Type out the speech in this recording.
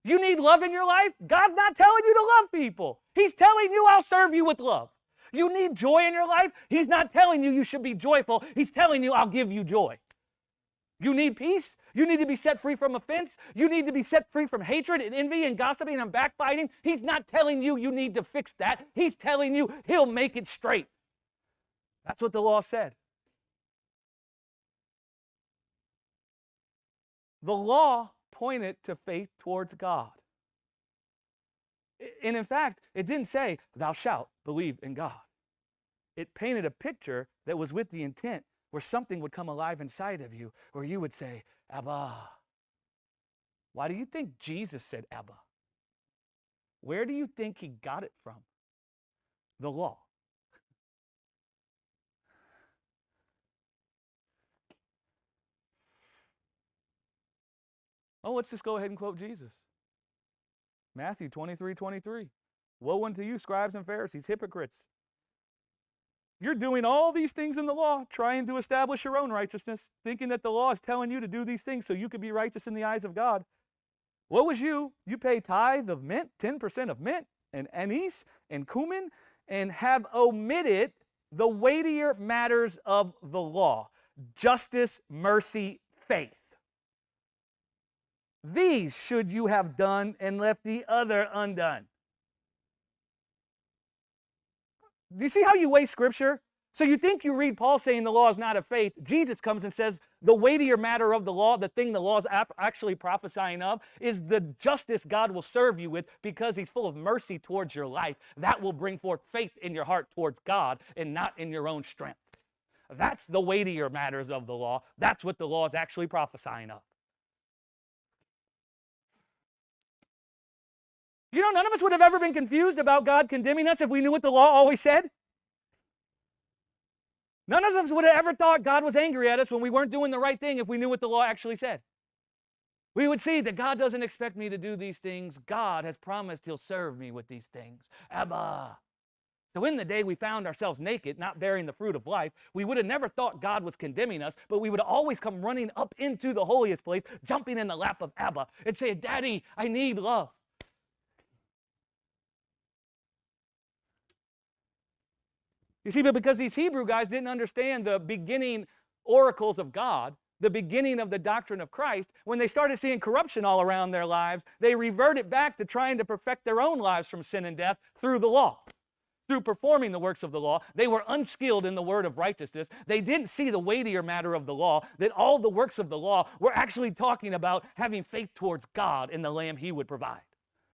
You need love in your life? God's not telling you to love people. He's telling you, I'll serve you with love. You need joy in your life? He's not telling you you should be joyful. He's telling you, I'll give you joy. You need peace? You need to be set free from offense? You need to be set free from hatred and envy and gossiping and backbiting? He's not telling you you need to fix that. He's telling you he'll make it straight. That's what the law said. The law pointed to faith towards God. And in fact, it didn't say, thou shalt believe in God. It painted a picture that was with the intent where something would come alive inside of you, where you would say, Abba. Why do you think Jesus said Abba? Where do you think he got it from? The law. Oh, let's just go ahead and quote Jesus. Matthew 23:23. Woe unto you, scribes and Pharisees, hypocrites. You're doing all these things in the law, trying to establish your own righteousness, thinking that the law is telling you to do these things so you could be righteous in the eyes of God. What was you? You pay tithe of mint, 10% of mint, and anise, and cumin, and have omitted the weightier matters of the law: justice, mercy, faith. These should you have done and left the other undone. Do you see how you weigh Scripture? So you think you read Paul saying the law is not of faith. Jesus comes and says the weightier matter of the law, the thing the law is actually prophesying of, is the justice God will serve you with because he's full of mercy towards your life. That will bring forth faith in your heart towards God and not in your own strength. That's the weightier matters of the law. That's what the law is actually prophesying of. You know, none of us would have ever been confused about God condemning us if we knew what the law always said. None of us would have ever thought God was angry at us when we weren't doing the right thing if we knew what the law actually said. We would see that God doesn't expect me to do these things. God has promised he'll serve me with these things. Abba. So in the day we found ourselves naked, not bearing the fruit of life, we would have never thought God was condemning us, but we would have always come running up into the holiest place, jumping in the lap of Abba and saying, Daddy, I need love. You see, but because these Hebrew guys didn't understand the beginning oracles of God, the beginning of the doctrine of Christ, when they started seeing corruption all around their lives, they reverted back to trying to perfect their own lives from sin and death through the law, through performing the works of the law. They were unskilled in the word of righteousness. They didn't see the weightier matter of the law, that all the works of the law were actually talking about having faith towards God in the Lamb he would provide.